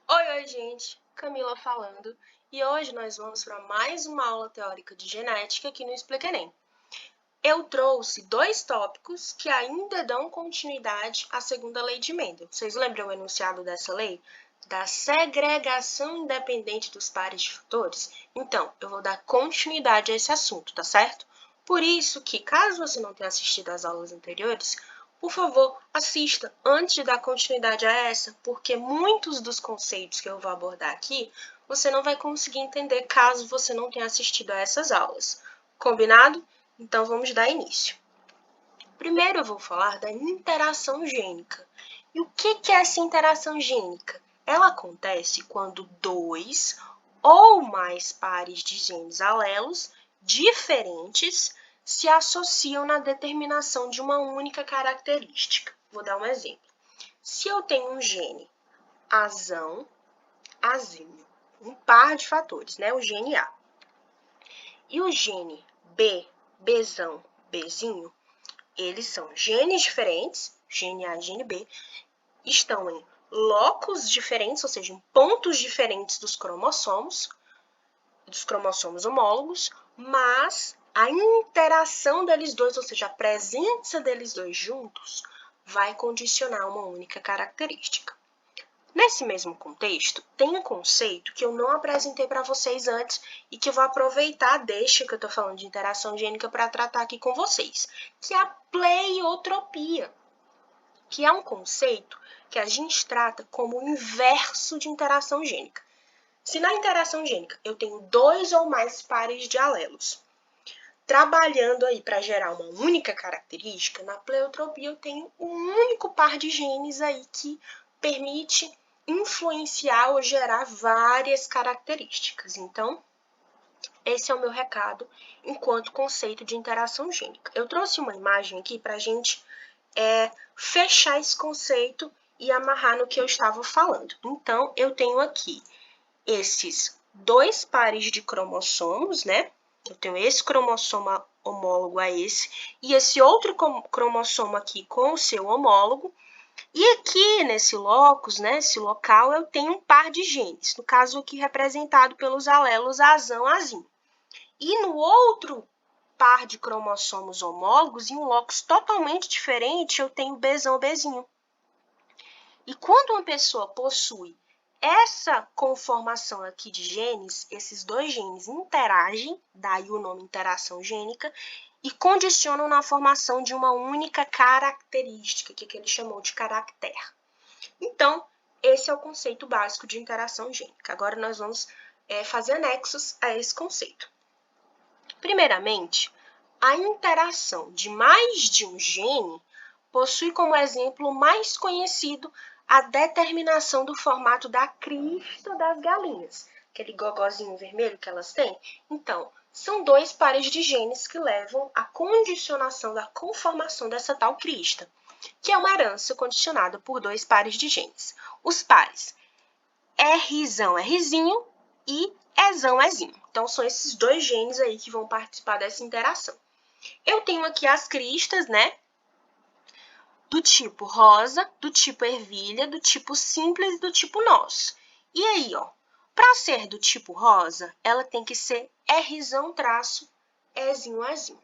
Oi, gente! Camila falando, e hoje nós vamos para mais uma aula teórica de genética aqui no Explica Enem. Eu trouxe dois tópicos que ainda dão continuidade à segunda lei de Mendel. Vocês lembram o enunciado dessa lei? Da segregação independente dos pares de fatores? Então, eu vou dar continuidade a esse assunto, tá certo? Por isso que, caso você não tenha assistido às aulas anteriores, por favor, assista antes de dar continuidade a essa, porque muitos dos conceitos que eu vou abordar aqui, você não vai conseguir entender caso você não tenha assistido a essas aulas. Combinado? Então, vamos dar início. Primeiro, eu vou falar da interação gênica. E o que é essa interação gênica? Ela acontece quando dois ou mais pares de genes alelos diferentes se associam na determinação de uma única característica. Vou dar um exemplo. Se eu tenho um gene azão, azinho, um par de fatores, né? O gene A. E o gene B, Bzão, Bzinho, eles são genes diferentes, gene A e gene B, estão em locos diferentes, ou seja, em pontos diferentes dos cromossomos homólogos, mas a interação deles dois, ou seja, a presença deles dois juntos, vai condicionar uma única característica. Nesse mesmo contexto, tem um conceito que eu não apresentei para vocês antes e que eu vou aproveitar, deixa que eu estou falando de interação gênica para tratar aqui com vocês, que é a pleiotropia, que é um conceito que a gente trata como o inverso de interação gênica. Se na interação gênica eu tenho dois ou mais pares de alelos, trabalhando aí para gerar uma única característica, na pleiotropia eu tenho um único par de genes aí que permite influenciar ou gerar várias características. Então, esse é o meu recado enquanto conceito de interação gênica. Eu trouxe uma imagem aqui para a gente fechar esse conceito e amarrar no que eu estava falando. Então, eu tenho aqui esses dois pares de cromossomos, né? Eu tenho esse cromossomo homólogo a esse e esse outro cromossomo aqui com o seu homólogo. E aqui nesse locus, né, esse local, eu tenho um par de genes, no caso aqui representado pelos alelos azão, azinho. E no outro par de cromossomos homólogos, em um locus totalmente diferente, eu tenho Bzão, Bzinho. E quando uma pessoa possui essa conformação aqui de genes, esses dois genes interagem, daí o nome interação gênica, e condicionam na formação de uma única característica, que ele chamou de caractere. Então, esse é o conceito básico de interação gênica. Agora, nós vamos fazer anexos a esse conceito. Primeiramente, a interação de mais de um gene possui como exemplo mais conhecido a determinação do formato da crista das galinhas, aquele gogozinho vermelho que elas têm. Então, são dois pares de genes que levam à condicionação da conformação dessa tal crista, que é uma herança condicionada por dois pares de genes. Os pares Rzão, Rzinho e Ezão, Ezinho. Então, são esses dois genes aí que vão participar dessa interação. Eu tenho aqui as cristas, né? Do tipo rosa, do tipo ervilha, do tipo simples e do tipo nós. E aí, ó, para ser do tipo rosa, ela tem que ser Rzão traço Ezinho, Ezinho.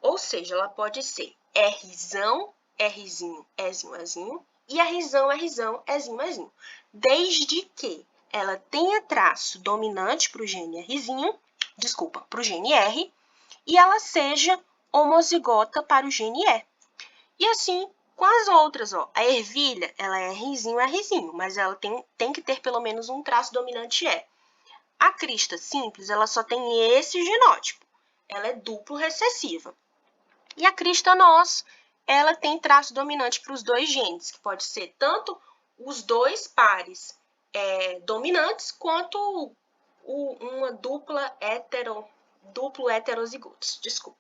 Ou seja, ela pode ser Rzão, Rzinho, Ezinho, Ezinho e Rzão, Rzão, Ezinho, Ezinho. Desde que ela tenha traço dominante para o gene Rzinho, para o gene R, e ela seja homozigota para o gene E. E assim, com as outras, ó, a ervilha, ela é Rzinho, Rzinho, mas ela tem que ter pelo menos um traço dominante E. A crista simples, ela só tem esse genótipo, ela é duplo recessiva. E a crista nós, ela tem traço dominante para os dois genes, que pode ser tanto os dois pares dominantes, quanto uma duplo heterozigotos, desculpa.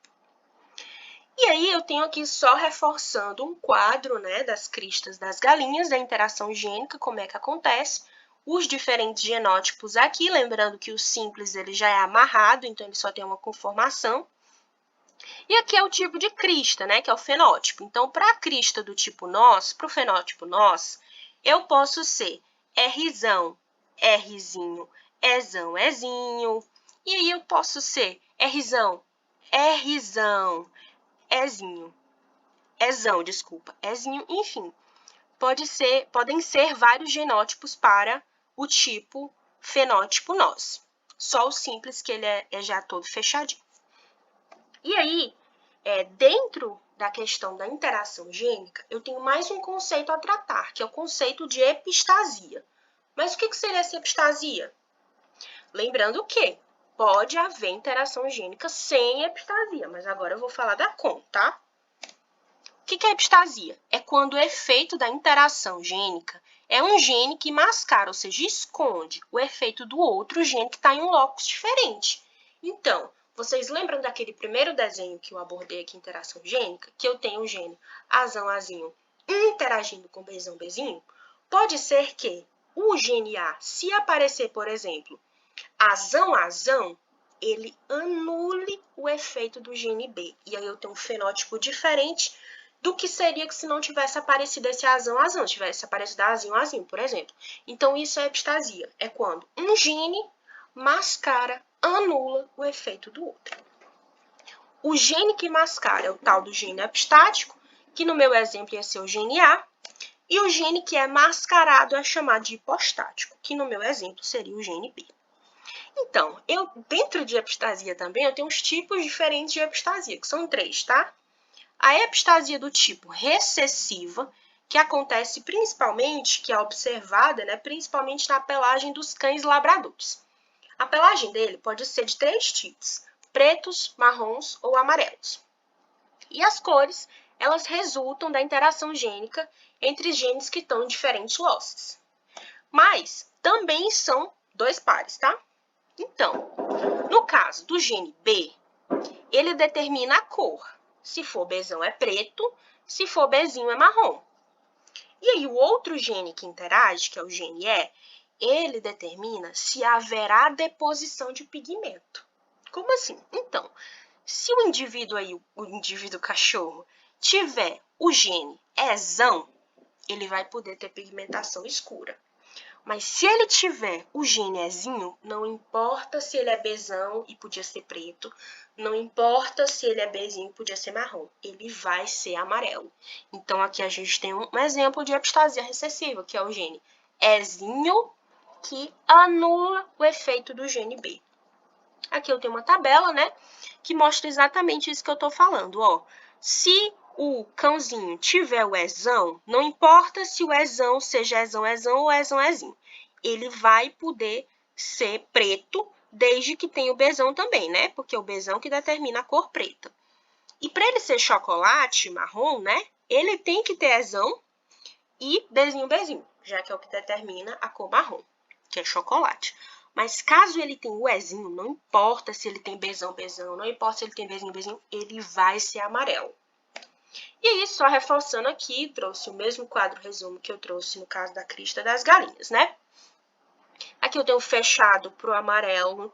E aí, eu tenho aqui só reforçando um quadro, né, das cristas das galinhas, da interação gênica, como é que acontece, os diferentes genótipos aqui, lembrando que o simples ele já é amarrado, então ele só tem uma conformação. E aqui é o tipo de crista, né, que é o fenótipo. Então, para a crista do tipo nós, para o fenótipo nós, eu posso ser Rzão, Rzinho, Ezão, Ezinho. E aí eu posso ser Rzão, Rzão, Ezinho, Ezão, desculpa, Ezinho, enfim. Podem ser vários genótipos para o tipo fenótipo nós. Só o simples, que ele é já todo fechadinho. E aí, dentro da questão da interação gênica, eu tenho mais um conceito a tratar, que é o conceito de epistasia. Mas o que seria essa epistasia? Lembrando que pode haver interação gênica sem epistasia, mas agora eu vou falar da com, tá? O que é epistasia? É quando o efeito da interação gênica é um gene que mascara, ou seja, esconde o efeito do outro gene que está em um locus diferente. Então, vocês lembram daquele primeiro desenho que eu abordei aqui, interação gênica, que eu tenho o gene Azão, Azinho interagindo com Bzão, Bzinho? Pode ser que o gene A, se aparecer, por exemplo, Azão, Azão, ele anule o efeito do gene B. E aí eu tenho um fenótipo diferente do que seria que se não tivesse aparecido esse Azão, Azão, tivesse aparecido Azinho, Azinho, por exemplo. Então, isso é epistasia. É quando um gene mascara, anula o efeito do outro. O gene que mascara é o tal do gene epistático, que no meu exemplo ia ser o gene A, e o gene que é mascarado é chamado de hipostático, que no meu exemplo seria o gene B. Então, dentro de epistasia também, eu tenho uns tipos diferentes de epistasia, que são 3, tá? A epistasia do tipo recessiva, que acontece principalmente, que é observada, né, principalmente na pelagem dos cães labradores. A pelagem dele pode ser de 3 tipos, pretos, marrons ou amarelos. E as cores, elas resultam da interação gênica entre genes que estão em diferentes losses. Mas também são 2 pares, tá? Então, no caso do gene B, ele determina a cor. Se for Bzão é preto, se for Bzinho é marrom. E aí o outro gene que interage, que é o gene E, ele determina se haverá deposição de pigmento. Como assim? Então, se o indivíduo aí, o indivíduo cachorro, tiver o gene Ezão, ele vai poder ter pigmentação escura. Mas se ele tiver o gene Ezinho, não importa se ele é Bzão e podia ser preto, não importa se ele é Bzinho e podia ser marrom, ele vai ser amarelo. Então, aqui a gente tem um exemplo de epistasia recessiva, que é o gene Ezinho, que anula o efeito do gene B. Aqui eu tenho uma tabela, né, que mostra exatamente isso que eu estou falando, ó. Se o cãozinho tiver o Ezão, não importa se o Ezão seja Ezão, Ezão ou Ezão, Ezinho, ele vai poder ser preto, desde que tenha o Bzão também, né? Porque é o Bzão que determina a cor preta. E para ele ser chocolate, marrom, né? Ele tem que ter Ezão e Bzinho, Bzinho, já que é o que determina a cor marrom, que é chocolate. Mas caso ele tenha o Ezinho, não importa se ele tem Bzão, Bzão, não importa se ele tem Bzinho, Bzinho, ele vai ser amarelo. E aí, só reforçando aqui, trouxe o mesmo quadro resumo que eu trouxe no caso da crista das galinhas, né? Aqui eu tenho fechado para o amarelo,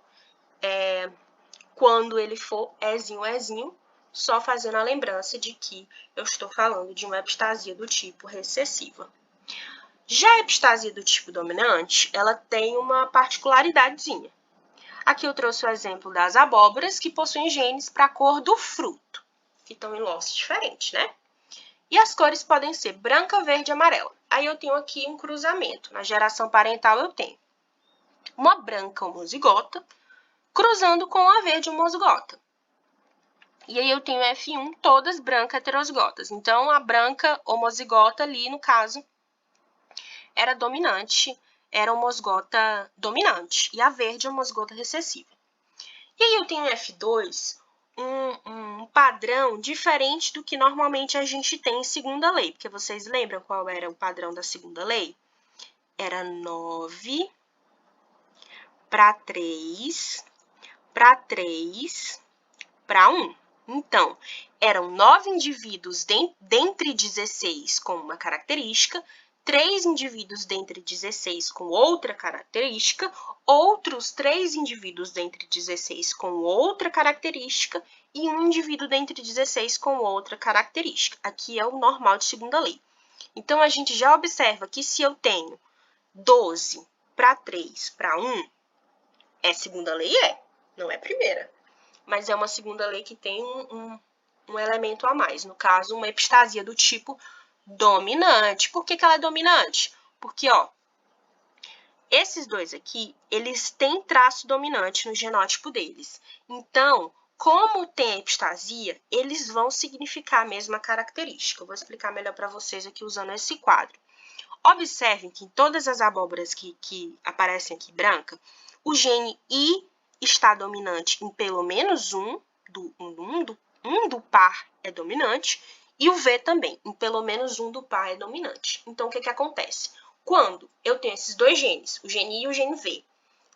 quando ele for Ezinho, Ezinho, só fazendo a lembrança de que eu estou falando de uma epistasia do tipo recessiva. Já a epistasia do tipo dominante, ela tem uma particularidadezinha. Aqui eu trouxe o exemplo das abóboras, que possuem genes para a cor do fruto, que estão em losses diferentes, né? E as cores podem ser branca, verde e amarela. Aí eu tenho aqui um cruzamento. Na geração parental eu tenho uma branca homozigota cruzando com a verde homozigota. E aí eu tenho F1, todas brancas heterozigotas. Então, a branca homozigota ali, no caso, era dominante, era homozigota dominante. E a verde homozigota recessiva. E aí eu tenho F2, um padrão diferente do que normalmente a gente tem em segunda lei. Porque vocês lembram qual era o padrão da segunda lei? Era 9 para 3, para 3, para 1. Então, eram 9 indivíduos dentre 16 com uma característica, 3 indivíduos dentre 16 com outra característica, outros 3 indivíduos dentre 16 com outra característica e um indivíduo dentre 16 com outra característica. Aqui é o normal de segunda lei. Então, a gente já observa que se eu tenho 12 para 3 para 1, é segunda lei? Não é primeira. Mas é uma segunda lei que tem um elemento a mais. No caso, uma epistasia do tipo dominante. Por que ela é dominante? Porque, ó, esses dois aqui, eles têm traço dominante no genótipo deles. Então, como tem epistasia, eles vão significar a mesma característica. Eu vou explicar melhor para vocês aqui usando esse quadro. Observem que em todas as abóboras que aparecem aqui branca, o gene I está dominante em pelo menos um do par é dominante, e o V também, em pelo menos um do par é dominante. Então, o que acontece? Quando eu tenho esses dois genes, o gene I e o gene V,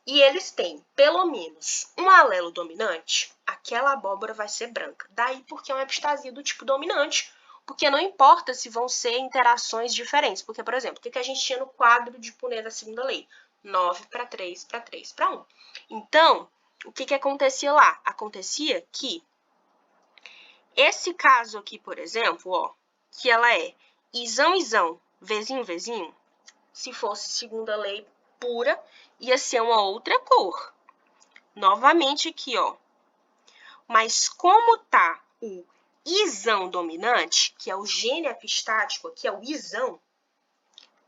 e eles têm pelo menos um alelo dominante, aquela abóbora vai ser branca. Daí porque é uma epistasia do tipo dominante, porque não importa se vão ser interações diferentes. Porque, por exemplo, o que a gente tinha no quadro de Punnett da segunda lei? 9 para 3 para 3 para 1. Então, o que acontecia lá? Acontecia que esse caso aqui, por exemplo, ó, que ela é isão, isão, vezinho, vezinho, se fosse segunda lei pura, ia ser uma outra cor. Novamente aqui, ó. Mas como tá o isão dominante, que é o gene epistático, que é o isão,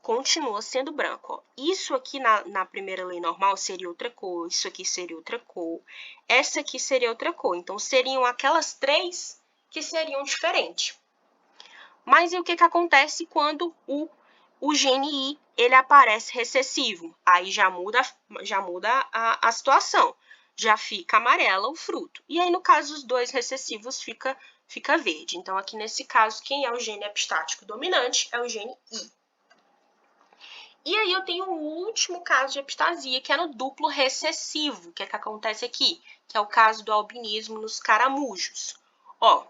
continua sendo branco. Ó. Isso aqui na primeira lei normal seria outra cor, isso aqui seria outra cor, essa aqui seria outra cor. Então, seriam aquelas três que seriam diferentes. Mas e o que acontece quando o gene I ele aparece recessivo? Aí já muda a situação. Já fica amarela o fruto. E aí, no caso, os dois recessivos fica verde. Então, aqui nesse caso, quem é o gene epistático dominante é o gene I. E aí, eu tenho o último caso de epistasia, que é no duplo recessivo. O que acontece aqui? Que é o caso do albinismo nos caramujos. Ó,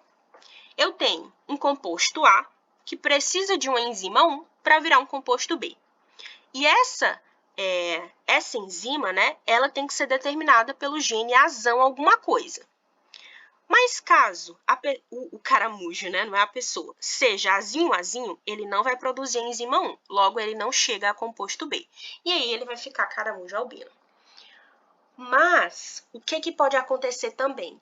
eu tenho um composto A, que precisa de uma enzima 1 para virar um composto B. E essa enzima, né, ela tem que ser determinada pelo gene azão alguma coisa. Mas caso o caramujo, né, não é a pessoa, seja azinho, ele não vai produzir a enzima 1, logo ele não chega a composto B. E aí ele vai ficar caramujo albino. Mas o que pode acontecer também?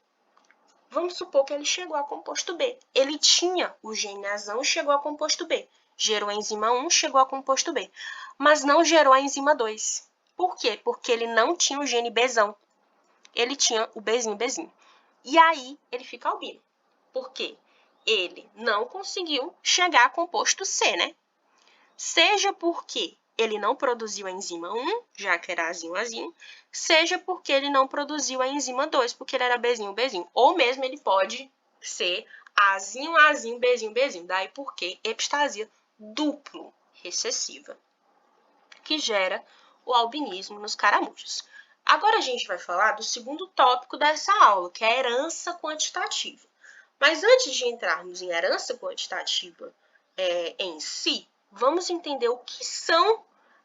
Vamos supor que ele chegou a composto B. Ele tinha o gene azão e chegou a composto B. Gerou a enzima 1, chegou a composto B. Mas não gerou a enzima 2. Por quê? Porque ele não tinha o gene Bzão. Ele tinha o Bzinho. E aí, ele fica albino. Por quê? Ele não conseguiu chegar a composto C, né? Seja porque ele não produziu a enzima 1, já que era azinho, seja porque ele não produziu a enzima 2, porque ele era Bzinho. Ou mesmo ele pode ser azinho, Bzinho. Daí porque epistasia duplo recessiva, que gera o albinismo nos caramujos. Agora a gente vai falar do segundo tópico dessa aula, que é a herança quantitativa. Mas antes de entrarmos em herança quantitativa em si, vamos entender o que são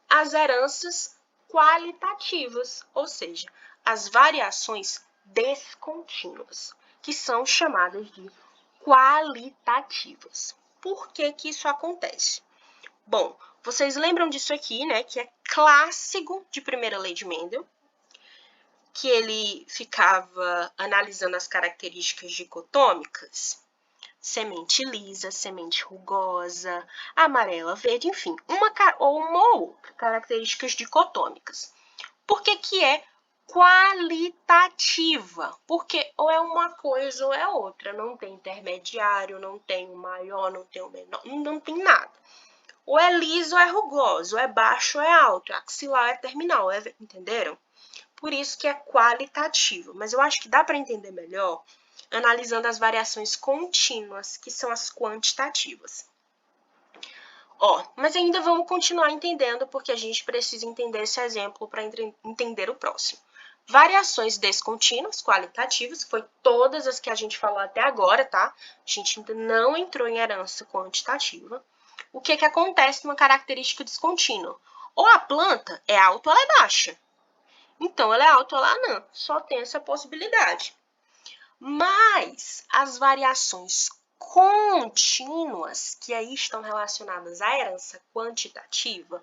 as heranças qualitativas, ou seja, as variações descontínuas, que são chamadas de qualitativas. Por que isso acontece? Bom, vocês lembram disso aqui, né, que é clássico de primeira lei de Mendel, que ele ficava analisando as características dicotômicas? Semente lisa, semente rugosa, amarela, verde, enfim, uma ou outra características dicotômicas. Por que é qualitativa? Porque ou é uma coisa ou é outra, não tem intermediário, não tem o maior, não tem o menor, não tem nada. Ou é liso ou é rugoso, ou é baixo ou é alto, é axilar ou é terminal, entenderam? Por isso que é qualitativo, mas eu acho que dá para entender melhor analisando as variações contínuas, que são as quantitativas. Ó, mas ainda vamos continuar entendendo, porque a gente precisa entender esse exemplo para entender o próximo. Variações descontínuas, qualitativas, foi todas as que a gente falou até agora, tá? A gente ainda não entrou em herança quantitativa. o que acontece numa característica descontínua? Ou a planta é alta ou ela é baixa. Então, ela é alta ou ela não. Só tem essa possibilidade. Mas as variações contínuas, que aí estão relacionadas à herança quantitativa,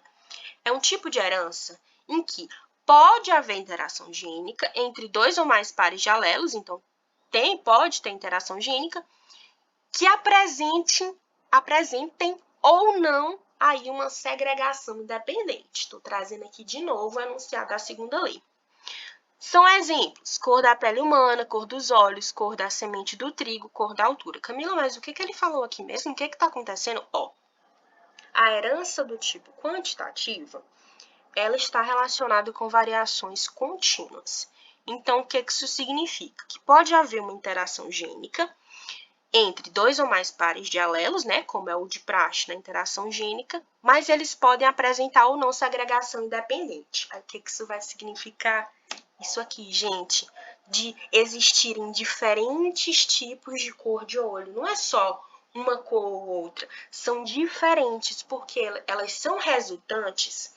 é um tipo de herança em que pode haver interação gênica entre 2 ou mais pares de alelos, então pode ter interação gênica, que apresentem ou não aí uma segregação independente. Estou trazendo aqui de novo o enunciado da segunda lei. São exemplos: cor da pele humana, cor dos olhos, cor da semente do trigo, cor da altura. Camila, mas o que ele falou aqui mesmo? O que está acontecendo? A herança do tipo quantitativa, ela está relacionada com variações contínuas. Então, o que isso significa? Que pode haver uma interação gênica entre 2 ou mais pares de alelos, né, como é o de praxe na interação gênica, mas eles podem apresentar ou não segregação independente. Aí, o que isso vai significar? Isso aqui, gente, de existirem diferentes tipos de cor de olho. Não é só uma cor ou outra, são diferentes porque elas são resultantes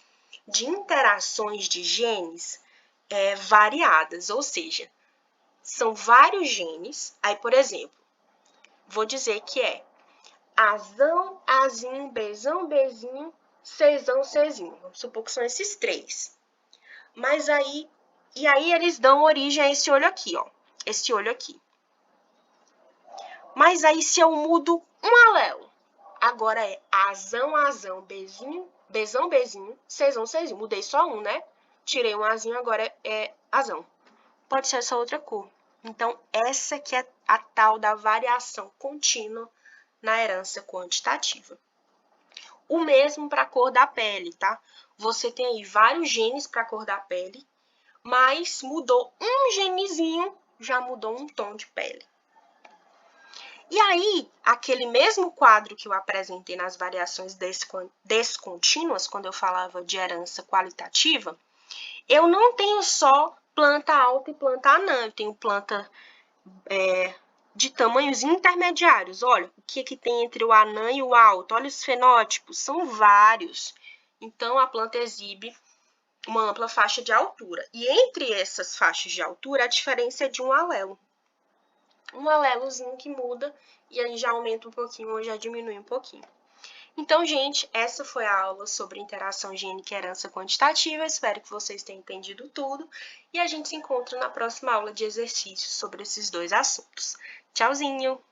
de interações de genes variadas, ou seja, são vários genes. Aí, por exemplo, vou dizer que é Azão, Azinho, Bzão, Bzinho, Czão, Czinho. Vamos supor que são esses 3. Mas aí, eles dão origem a esse olho aqui, ó. Esse olho aqui. Mas aí, se eu mudo um alelo, agora é Azão, Azão, Bzinho, Bzão, Bzinho, Czão, Czinho. Mudei só um, né? Tirei um Azinho, agora é Azão. Pode ser essa outra cor. Então, essa que é a tal da variação contínua na herança quantitativa. O mesmo para a cor da pele, tá? Você tem aí vários genes para a cor da pele, mas mudou um genezinho, já mudou um tom de pele. E aí, aquele mesmo quadro que eu apresentei nas variações descontínuas, quando eu falava de herança qualitativa, eu não tenho só planta alta e planta anã, eu tenho planta de tamanhos intermediários. Olha, o que tem entre o anã e o alto? Olha os fenótipos, são vários. Então, a planta exibe uma ampla faixa de altura. E entre essas faixas de altura, a diferença é de um alelo. Um alelozinho que muda e aí já aumenta um pouquinho ou já diminui um pouquinho. Então, gente, essa foi a aula sobre interação gênica e herança quantitativa. Espero que vocês tenham entendido tudo. E a gente se encontra na próxima aula de exercícios sobre esses dois assuntos. Tchauzinho!